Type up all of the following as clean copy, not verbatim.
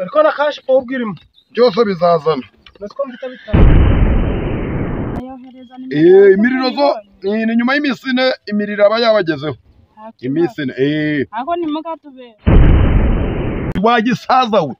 ariko na kashi po ubwirimo byose bizazana. natwo mfite bitanu Imiriro zo ni nyuma y'iminsi ine imiriro aba yabagezeho. Iminsi ine ako ni mugatube wagisaza we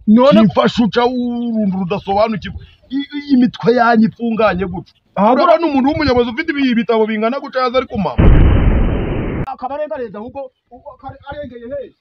none mfasha uca urundu rudasobanukirwa imitwe yanyu ifunganye guca ahubwo n'umuntu w'umuyobozi ufite ibitabo bingana guca yaza ari kumama akabarenga leta ahubwo arengeye he.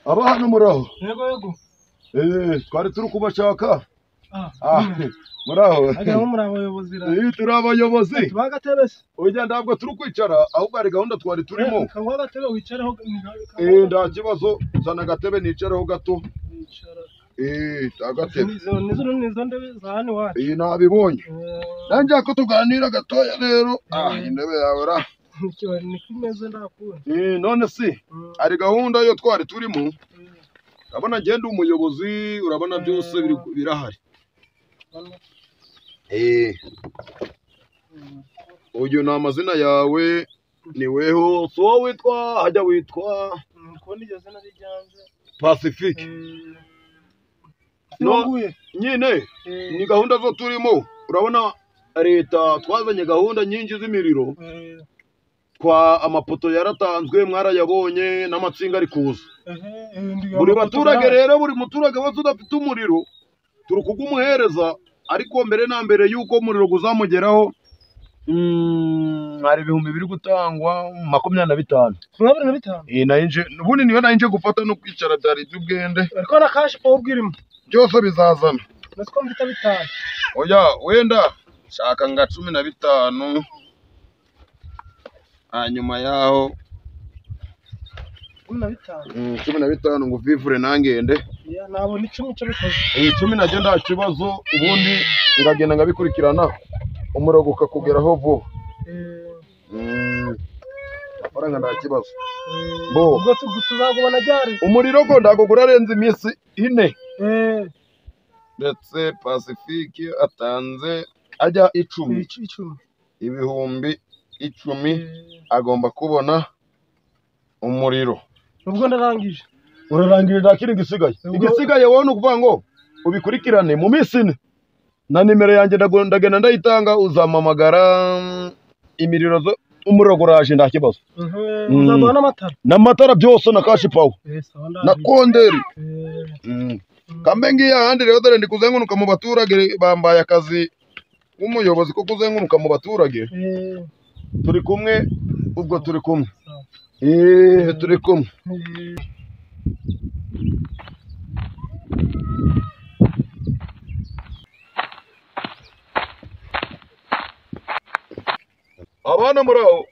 Abana muraho. yego Twari turi kubashaka. Muraho. agera muri abayobozi Turi abayobozi. tubagatebese Oya ntabwo turi kwicara ahubwo ari gahunda twari turimo. kawa gatebe wicareho Nda kibazo zana gatebe nicareho gato. Agatebe. nizo ndebe za hano wacu Nabibonye. Nanjye ko tuganira gatoya rero. Intebe yawe ra. ni kimeze ndakura None si ari gahunda yo twari turimo. Urabona ngende umuyobozi urabona byose birahari. Uyu ni amazina yawe ni weho so witwa hajya witwa kundi iryo zina ryanje Pacifique. No nyine ni gahunda zo turimo urabona leta twazanye gahunda nyinshi z'imiriro kwa amapoto yaratanzwe mwarayabonye n'amatsinga ari kuza buri baturage rero buri muturage wese udafite umuriro turi kugumuhereza ariko mbere na mbere yuko umuriro guzamugeraho hari ibihumbi biri gutangwa 25. 25 nayinje ubundi niyo nayinje gufata no kwicara byari by'ubwende ariko na kashi po ubwirimo byose bizazana natwo mfite bitanu oya wenda shaka nga 15 hanyuma yaho 15 ngo vivure nangende nabona 10 cyo bikoze 10 najye nda kibazo ubundi ngagenda ngabikurikirana umurogo ukakugeraho vuba faranga nda kibazo bo ubwo tuzagubona ryari umuriro go ndago gurarenze iminsi 4 ndetse Pacifique atanze ajya 10 ibihumbi 10 agomba kubona umuriro ubwo ndarangije urarangije ndakiri igisigaye wowe nukuvuga ngo ubikurikirane mu minsi 4 na nimero yanjye ndagenda ndayitanga uzamamagara imiriro zo umuriro guraje ndakibazo uzabona n'amatara byose na kashi pawa na konderi kambe ngiya handi rero dore ndi kuzengunuka mu baturage bambaye akazi umuyobozi ko kuzengunuka mu baturage turi kumwe ubwo turi kumwe turi kumwe abana muraho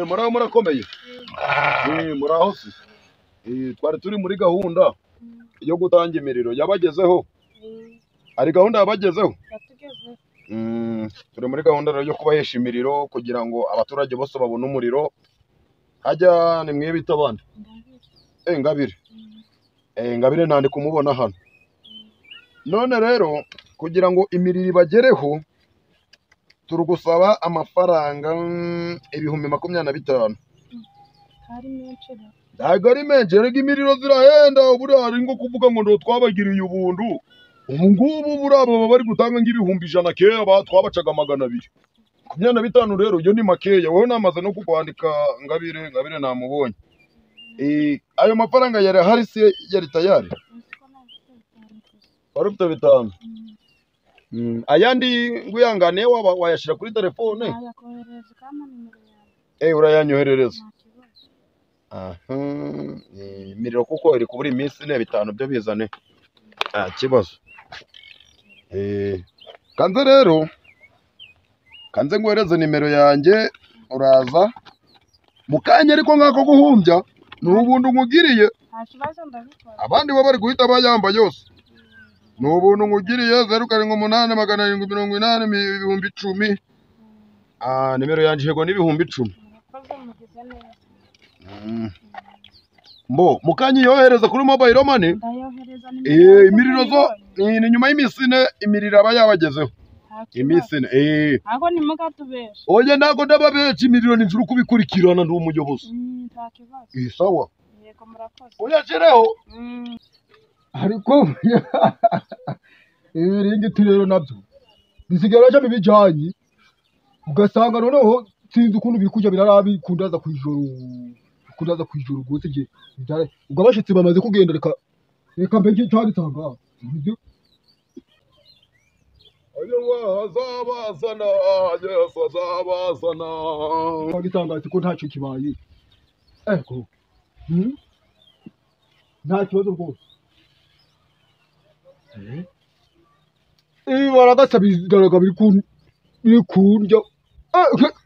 muraho murakomeye muraho si twari turi muri gahunda yo gutanga imiriro yabagezeho ari gahunda yabagezeho turi muri gahunda yo kubahesha imiriro kugira ngo abaturage bose babone umuriro hajya ni mwebita abandi Ngabire nandi kumubona hano none rero kugira ngo imiriro ibagereho turi gusaba amafaranga ibihumbi 25 ntabwo ari menshi rega imiriro zirahenda buriya hari ngo kuvuga ngo ndo twabagiriye ubundu ubu ngubu buriya baba bari gutanga nk'ibihumbi 100 kera twabacaga 200 25 rero yo ni makeya wowe namaze no kukwandika Ngabire namubonye ayo mafaranga yari hari se yari tayari wari ufite 5 ayandi nguyangane wayashira kuri telefone urayanyoherereza imiriro kuko iri kubura iminsi 5 byo bizane kibazo kanze rero ngohereze nimero yanjye uraza mukanya ariko ngako guhumbya n'ubuntu nkugiriye nta kibazo ndabikora. abandi bo bari guhita bayamba yose n'ubuntu nkugiriye 078780 nimero yanje yego n'ibihumbi 10 Umukozi mugize neza. mbo mukanya yohereza kuri mobile money Ndayohereza imiriro zo ni nyuma y'imisine imiriro aba yabagezeho imisine Ako ni mukatubesha. oya ntago ndababesha imiriro ninjuru kubikurikirana ndi umuyobozi Nta kibazo. sawa Yego murakoze. oya jereho ariko ibiringiti rero nabyo bisigaye baca bijanye ugasanga noneho sinzi ukuntu biri kujya birarabi kundaza kwijoro gose je ubwo abashitsi bamaze kugenda reka mbege cyanditsanga azabazana yesu azabazana bagitangaje ko ntacyo kibaye ego nta kibazo rwose baragasabiraga biri kundya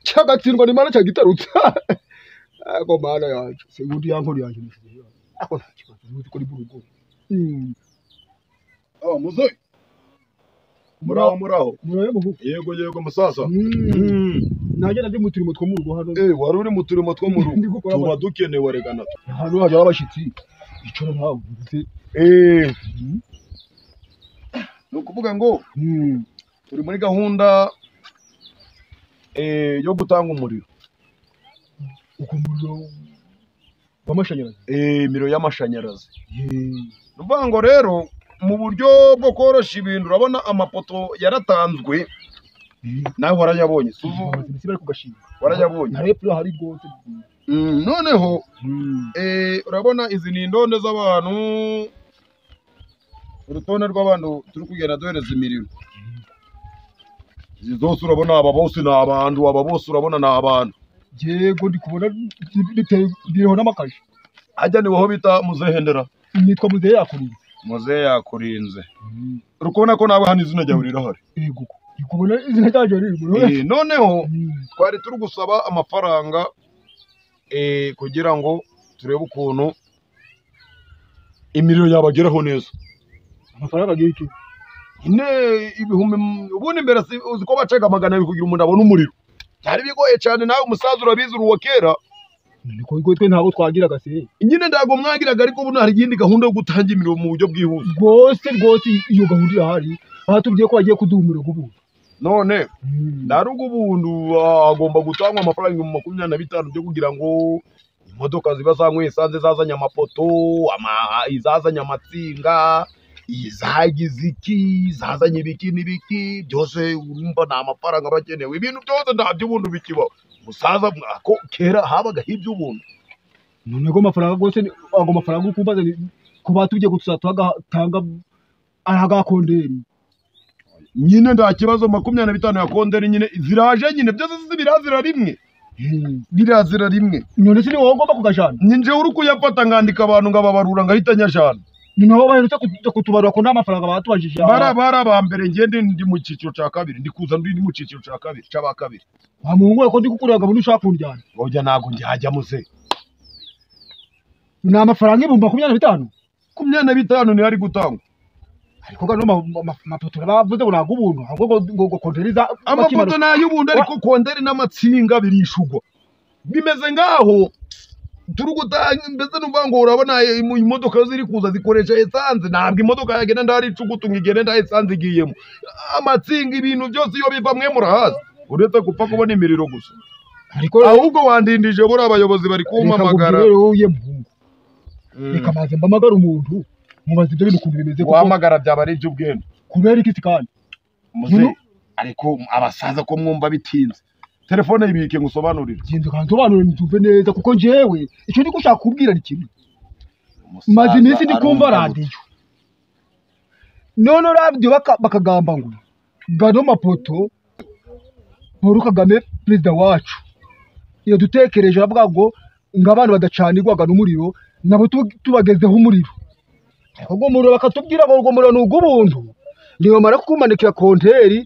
cyagatsindwa n'imana cyagitarutse ego mana yacu ubundi yankuru yanjye ako nta kibazo uzi ko ari burugo muze muraho yego musasa nagenda ndi mu turimo two mu rugo hano wari uri mu turimo two mu rugo tuba dukenewe regana hano haje abashitsi icyo ntawe ni ukuvuga ngo turi muri gahunda yo gutanga umuriro umuriro w'amashanyarazi imiriro y'amashanyarazi ni ukuvuga ngo rero mu buryo bwo koroshya ibintu urabona amapoto yaratanzwe nawe warayabonye warayabonye noneho urabona izi ni indonde z'abantu urutonde rw'abantu turi kugenda duhereza imiriro izi zose urabona aba bose ni abantu aba bose urabona ni abantu yego ndi kubona biriho n'amakashi hajya niho bita muzehendera nitwa muzehe Yakurinze Yakurinze uri kubona ko nawe hano izina ryawe rirahari yego ndi kubona izina ryaje riri noneho twari turi gusaba amafaranga kugira ngo turebe ukuntu imiriro yabageraho neza amafaranga giki ibihumbi ubundi mbere uzi ko bacaga 200 kugira umuntu abone umuriro cyari bigoye cyane nawe umusaza urabizi uruwa kera niko twe ntabwo twagiraga se nyine ndago mwagiraga ariko ubu hari igindi gahunda yo gutanga imiriro mu buryo bwihuse rwose iyo gahunda irahari aha tugiye ko bagiye kuduha umuriro g'ubuntu none ndarugo ubuntu agomba gutangwa amafaranga 25 byo kugira ngo imodoka ziba zanyweye sanze zazanye amapoto izazanye amatsinga izagize iki zazanye ibiki n'ibiki byose urumva nta mafaranga bakenewe ibintu byose ntabyo ubuntu bikibaho musaza ko kera habaga iby'ubuntu none go mafaranga gose ago mafaranga ukumbaza kuba tugiye gutanga agakonderi nyine nta kibazo 25 ya konderi nyine ziraje nyine byose zibirazira rimwe birazira rimwe none sini wowe ngomba kugajana ninje uri kuyafata ngandika abantu ngababarura ngahita nyajana ninaho baherutse kutubarura ko nta mafaranga batubajije bara mbere ngende ndi mu cyiciro cya kabiri ndikuza ndi mu cyiciro cya kabiri cy'abakabiri wamungu ko ndi kukuraga muri ushaka kunjyana oya nago njya muze na amafaranga 25 25 ni ari gutangwa ariko gano mapoto bavuze buraga ubuntu ahubwo ngo konteriza amapoto n'ay'ubuntu ariko konderi n'amatsinga birishugwa bimeze ngaho turugutanga mbese numva ngo urabona imodoka ziri kuza zikoresha esanze ntabwo imodoka yagenda ndari icugutunga igenda nda esanze igiyemo amatsinga ibintu byose iyo biva mwe murahazi uretse gupfa kubona imiriro gusa ariko ahubwo wandindije buri abayobozi bari kumpamagara reka maze mbamagara umuntu mubaze ibyo bintu ukuntu bimeze guhamagara byaba ari iby'ubwenge kubera iki kandi muze ariko abasaza ko mwumva bitinze telefone yibike ngusobanurire ginze kansobanurire ntumve neza kuko njewe icyo ndi gushaka kubwira ni kimwe maze iminsi ndi kumva radio none radio bakagamba ngo gano mapoto Paul Kagame perezida wacu iyo dutekereje avuga ngo ng'abantu badacanirwaga n'umuriro nabo tubagezeho umuriro ahubwo umuriro bakatubwira ngo umuriro ni ug'ubuntu niyo mara kumanikira konteri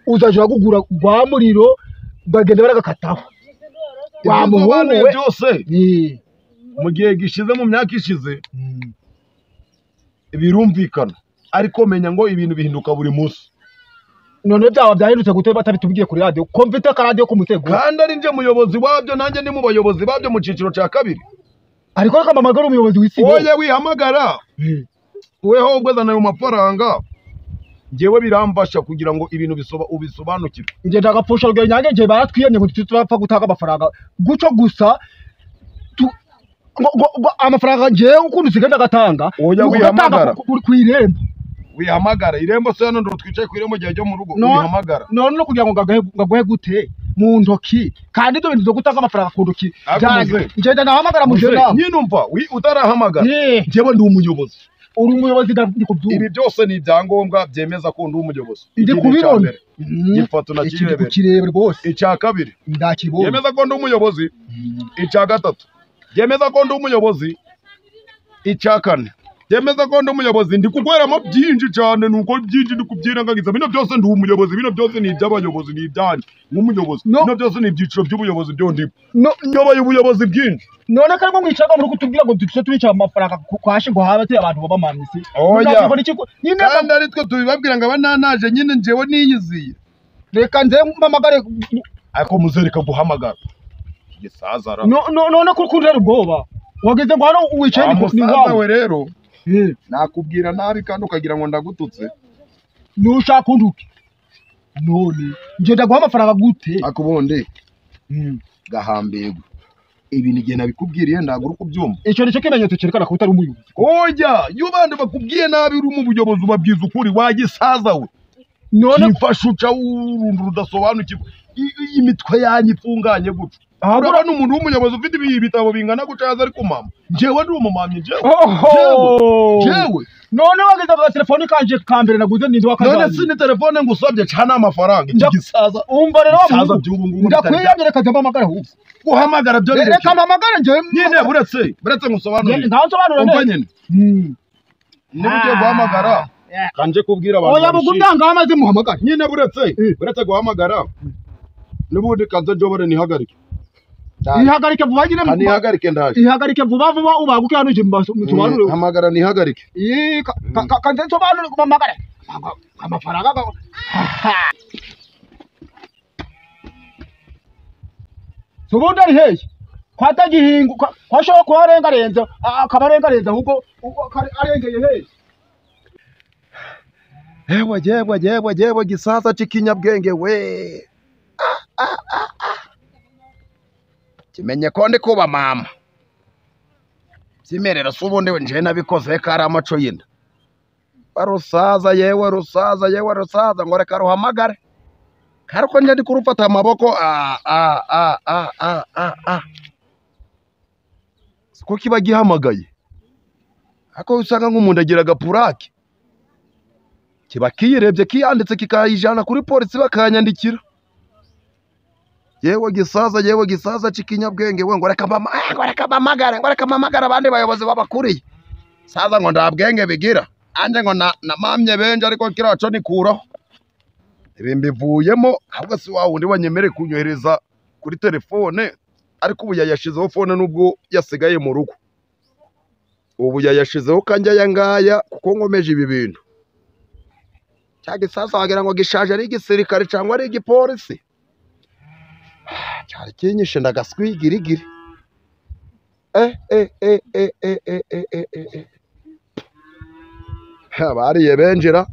uzaje kugura gwa muriro bagenda baragakataho wamuhungu byose mu gihe gishize mu myaka ishize birumvikana ariko menya ngo ibintu bihinduka buri munsi none byaba byahindutse gute batabitubwiye kuri radio ko mfite akaradiyo ku mutego kandi ari nje muyobozi wabyo nanjye ndi mu bayobozi babyo mu ciciro cya kabiri ariko reka mpamagara umuyobozi w'isibo oya wihamagara weho ubwazana ayo mafaranga njyewe biramfasha kugira ngo ibintu ubisobanukirwe nje ndagapfusha rugero nyange nje baratwiyemye ngo tutapfa gutanga amafaranga guco gusa amafaranga nje ukuntu sigenda gatanga oya wihamagara ku irembo wihamagara irembo se hano ndo twicaye ku irembo ryo mu rugo wihamagara none no kugira ngo ngagohe gute mu ntoki kandi ibyo bintu byo gutanga amafaranga ku ntoki nje ndahamagara mu jena nyinumva utarahamagara njyewe ndi umuyobozi uri umuyobozi ndikubyumva ibi byose ni ibyangombwa byemeza ko ndi umuyobozi ndi kubibona gifoto na kirebe rwose icya kabiri ndakibona byemeza ko ndi umuyobozi icya gatatu byemeza ko ndi umuyobozi icya kane byemeza ko ndi umuyobozi ndi kugweramo byinshi cyane nuko byinshi ndi kubyirengagiza bino byose ndi umuyobozi bino byose ni iby'abayobozi ni ibyanyu nk'umuyobozi bino byose ni ibyiciro by'ubuyobozi byo ndimo nyoboye ubuyobozi bwinshi none kandi ngo mwicaga muri kutubwira ngo duce turica amafaranga kwashi ngo habe abantu baba manisi oya kandi ari twe tubibabwira ngo abananaje nyine njewe niyiziye reka nze mpamagare ariko muzereka guhamagara gisazara none kuri rero ubwoba wageze ngo hano wicaye ni wawe rero nakubwira nabi kandi ukagira ngo ndagututse nushaka unduke none nje ndaguha amafaranga gute akubundi gahambego ibi ni gena bikubwiriye ndagura kubyumva icyo nicyo kimenyetso cyerekana ko utari umuyobozi oya yubande bakubwiye nabi uri mu buyobozi ubabwiza ukuri wagisaza we none mfasha uca urundu rudasobanukirwa imitwe yanyu ifunganye gutyo urabona umuntu w'umuyobozi ufite ibitabo bingana gutya yaza ari kumama njyewe ndi umumamyi njyewe none wageze ku telefone kanje ka mbere naguze ninde wakazanye none si ni telefone ngusabye cyane amafaranga gisaza umva rero gisaza by'ubu ngubu ndakwiyamye reka mpamagara ahubwo guhamagara byo reka mpamagara njyewe nyine buretse ngusobanurire nsobanurire umva nyine niba ugiye guhamagara kanje kubwira abantu oya bugundanga amaze muhamagara nyine buretse guhamagara n'ubundi kanze njobore nihagarike ihagarike vuba nyine nihagarike ndaje ihagarike vuba ubaguke hano je musobanurire hamagara nihagarike kanze nsobanurire kumamagara amafaranga Subundi ari hehe kwatagihingu kwashobora kuba arengarenze akabarengarenze ahubwo arengeye hehe yewe gisasa c'ikinyabwenge we kimenye ko ndi kuba mama byimerera se ubundi nje nabikoze kari amaco y'inda rusaza ngo reka ruhamagare kariko nje ndi kurufata amaboko siko kiba gihamagaye ako usanga nk'umuntu agira agapurake kiba kiyirebye kiyanditse kikayijana kuri polisi bakanyandikira yewe gisaza c'ikinyabwenge we ngo reka mpamagara abandi bayobozi babakuriye saza ngo ndabwenge bigira anje ngo namamye benje ariko kiraco nikuraho ibi mbivuyemo ahubwo si wa wundi wanyemere kunyohereza kuri telefone ariko ubu yayashizeho fone nubwo yasigaye mu rugo ubu yayashizeho kanja yangaya kuko nkomeje ibi bintu cyage sasa wagira ngo gishaje ari igisirikare cyangwa ari igipolisi cyari kinyishe ndagaswigirigiri bariye benjera